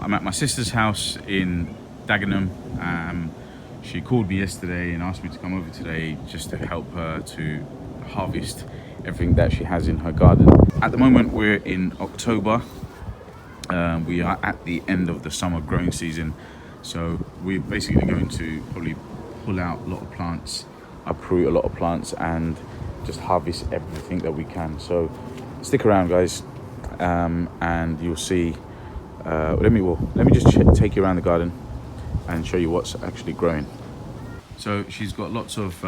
I'm at my sister's house in Dagenham. She called me yesterday and asked me to come over today just to help her to harvest everything that she has in her garden. At the moment we're in October. We are at the end of the summer growing season, so we're basically going to probably pull out a lot of plants, uproot a lot of plants, and just harvest everything that we can. So stick around, guys, and you'll see. Let me just take you around the garden and show you what's actually growing. So she's got lots of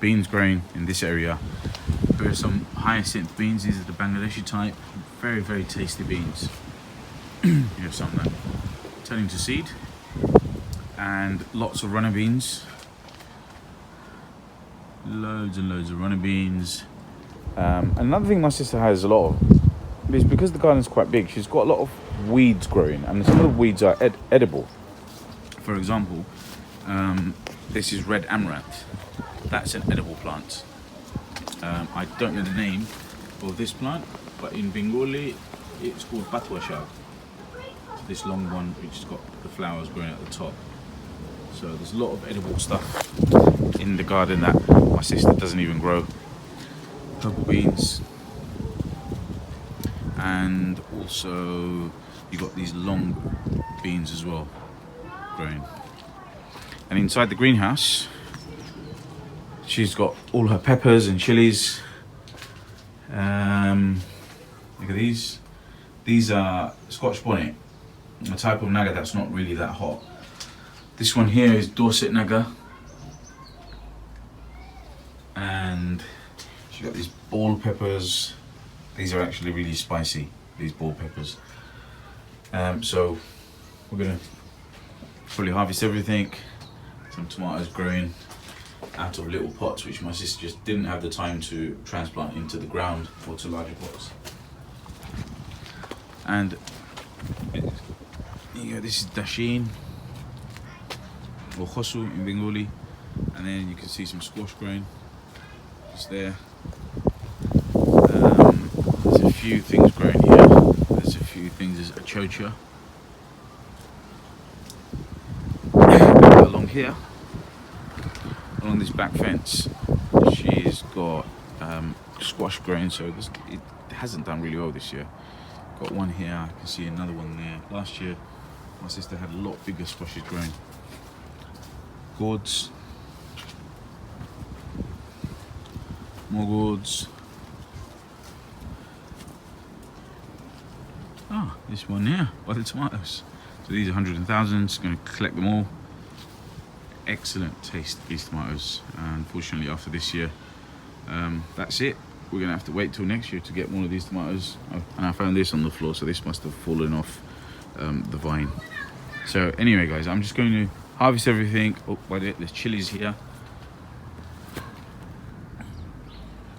beans growing in this area. There are some hyacinth beans. These are the Bangladeshi type. Very, very tasty beans. You have some that turning to seed, and lots of runner beans. Loads and loads of runner beans. Another thing my sister has a lot of is, because the garden's quite big, she's got a lot of weeds growing, and some of the weeds are edible. For example, this is red amaranth. That's an edible plant. I don't know the name of this plant, but in Bengali it's called batwa shag. This long one which has got the flowers growing at the top. So there's a lot of edible stuff in the garden that my sister doesn't even grow. Purple beans, and also you got these long beans as well growing. And inside the greenhouse she's got all her peppers and chilies. Look at these. These are Scotch bonnet, a type of naga that's not really that hot. This one here is Dorset naga, and she got these ball peppers. These are actually really spicy, these ball peppers. So we're gonna fully harvest everything. Some tomatoes growing out of little pots which my sister just didn't have the time to transplant into the ground or to larger pots. And you know, this is dashin or khosu in Bengali, and then you can see some squash growing just there. There's a few things growing here. There's a few things. There's a chocha along here, along this back fence. She's got squash growing, so it hasn't done really well this year. Got one here, I can see another one there. Last year my sister had a lot bigger squashes growing. Gourds, more gourds. This one here by the tomatoes. So these are 100,000s. Going to collect them all. Excellent taste, these tomatoes. Unfortunately, after this year, that's it. We're gonna have to wait till next year to get one of these tomatoes. And I found this on the floor, so this must have fallen off the vine. So anyway, guys, I'm just going to harvest everything. Oh, there's chilies here.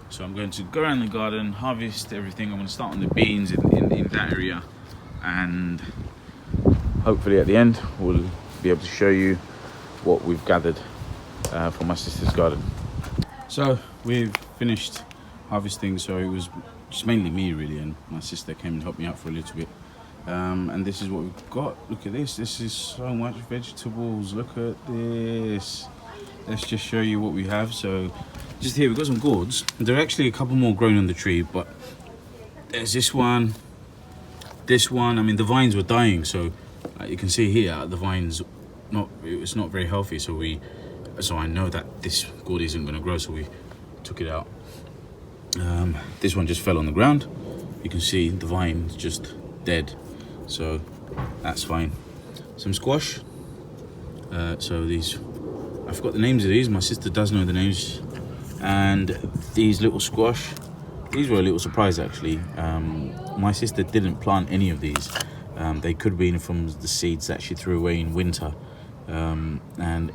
So I'm going to go around the garden, harvest everything. I'm going to start on the beans in that area, and hopefully at the end we'll be able to show you what we've gathered from my sister's garden. So we've finished harvesting, so it was just mainly me really, and my sister came and helped me out for a little bit. And this is what we've got. Look at this. This is so much vegetables. Look at this. Let's just show you what we have. So just here we've got some gourds. There are actually a couple more growing on the tree, but there's this one. I mean, the vines were dying, so you can see here the vines it's not very healthy. So I know that this gourd isn't going to grow, so we took it out. This one just fell on the ground. You can see the vine is just dead, so that's fine. Some squash. So these, I forgot the names of these. My sister does know the names. And these little squash, these were a little surprise actually. My sister didn't plant any of these. They could have been from the seeds that she threw away in winter, and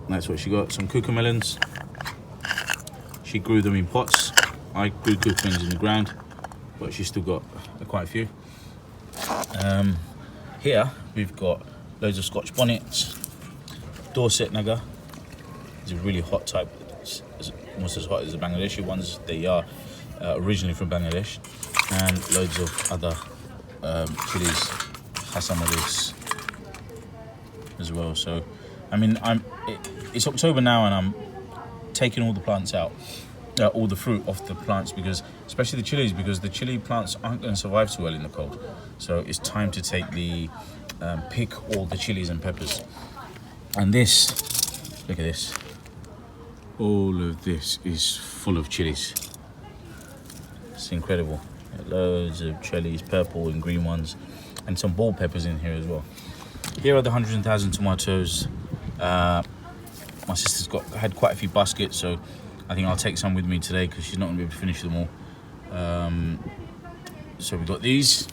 that's what she got. Some cucamelons. She grew them in pots. I grew cucamelons in the ground, but she still got quite a few. Here we've got loads of Scotch bonnets, Dorset naga. It's a really hot type. It's almost as hot as the Bangladeshi ones. They are originally from Bangladesh, and loads of other chilies. has some of this as well. So I mean, it's October now, and I'm taking all the plants out, all the fruit off the plants, because especially the chilies, because the chili plants aren't going to survive too well in the cold. So it's time to take the pick all the chilies and peppers. And this, look at this, all of this is full of chilies. It's incredible. Loads of chilies, purple and green ones, and some ball peppers in here as well. Here are the 100,000 tomatoes. My sister's had quite a few baskets, so I think I'll take some with me today because she's not going to be able to finish them all. So we've got these,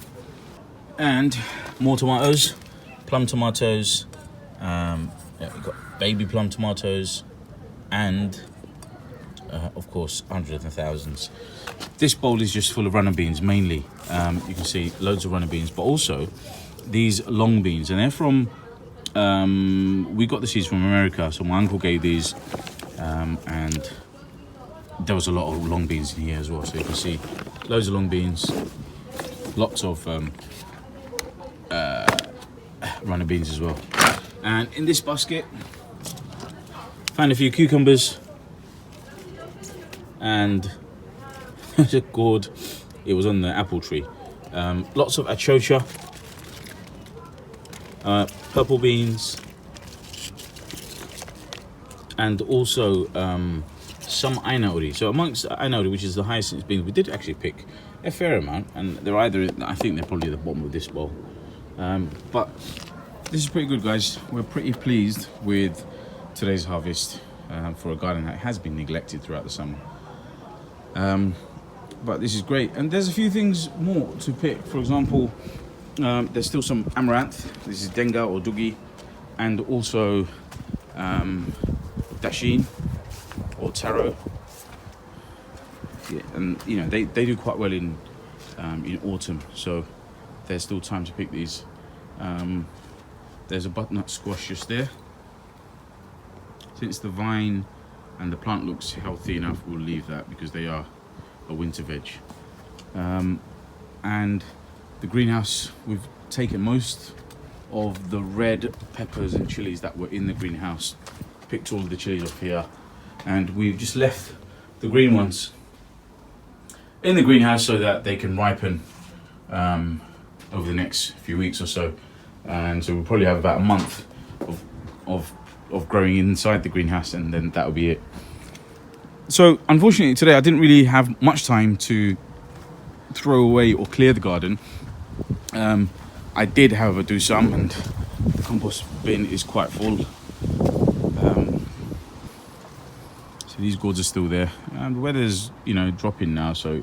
and more tomatoes, plum tomatoes. Yeah, we've got baby plum tomatoes, and of course hundreds and thousands. This bowl is just full of runner beans mainly. You can see loads of runner beans, but also these long beans, and they're from we got the seeds from America, so my uncle gave these, and there was a lot of long beans in here as well. So you can see loads of long beans, lots of runner beans as well. And in this basket, found a few cucumbers, and a gourd. It was on the apple tree. Lots of achocha, purple beans, and also some ainauri. So amongst ainauri, which is the hyacinth beans, we did actually pick a fair amount, and they're either, I think they're probably at the bottom of this bowl. But this is pretty good, guys. We're pretty pleased with today's harvest for a garden that has been neglected throughout the summer. But this is great, and there's a few things more to pick. For example, there's still some amaranth. This is denga or dugi, and also dashin or taro. Yeah, and you know they do quite well in autumn, so there's still time to pick these. There's a butternut squash just there. Since the vine and the plant looks healthy enough, we'll leave that because they are a winter veg. And the greenhouse, we've taken most of the red peppers and chilies that were in the greenhouse, picked all of the chilies off here, and we've just left the green ones in the greenhouse so that they can ripen over the next few weeks or so. And so we'll probably have about a month of growing inside the greenhouse, and then that'll be it. So unfortunately today I didn't really have much time to throw away or clear the garden. I did, however, do some, and the compost bin is quite full. So these gourds are still there, and the weather's dropping now, so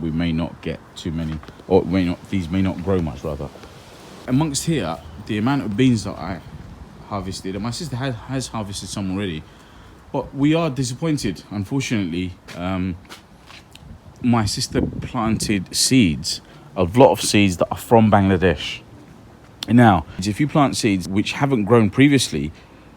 we may not get too many, or these may not grow much rather. Amongst here, the amount of beans that I harvested, and my sister has harvested some already, but we are disappointed. Unfortunately, my sister planted seeds, a lot of seeds that are from Bangladesh. Now, if you plant seeds which haven't grown previously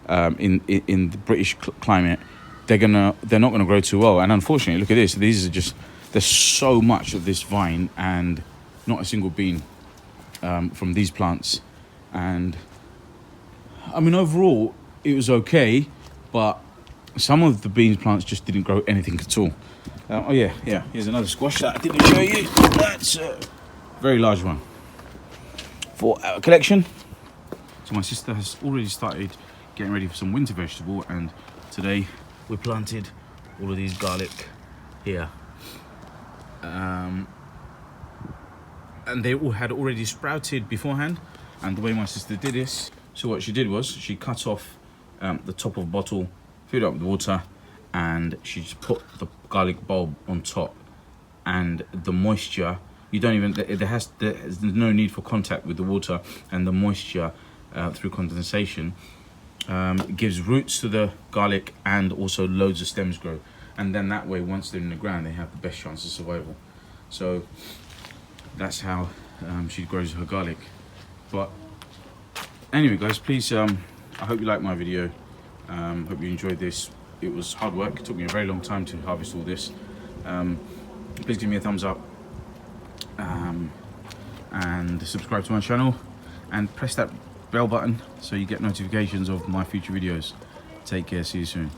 in the British climate, they're not gonna grow too well. And unfortunately, look at this. These are just, there's so much of this vine and not a single bean from these plants. And I mean, overall it was okay, but some of the beans plants just didn't grow anything at all. Oh yeah, here's another squash that I didn't show you. That's a very large one for our collection. So my sister has already started getting ready for some winter vegetable, and today we planted all of these garlic here. And they all had already sprouted beforehand. And the way my sister did this, so what she did was she cut off the top of a bottle, filled it up with water, and she just put the garlic bulb on top. And the moisture, there's no need for contact with the water, and the moisture through condensation gives roots to the garlic, and also loads of stems grow. And then that way, once they're in the ground, they have the best chance of survival. So that's how she grows her garlic. But anyway, guys, please, I hope you liked my video. Hope you enjoyed this. It was hard work. It took me a very long time to harvest all this. Please give me a thumbs up and subscribe to my channel. and press that bell button so you get notifications of my future videos. Take care, see you soon.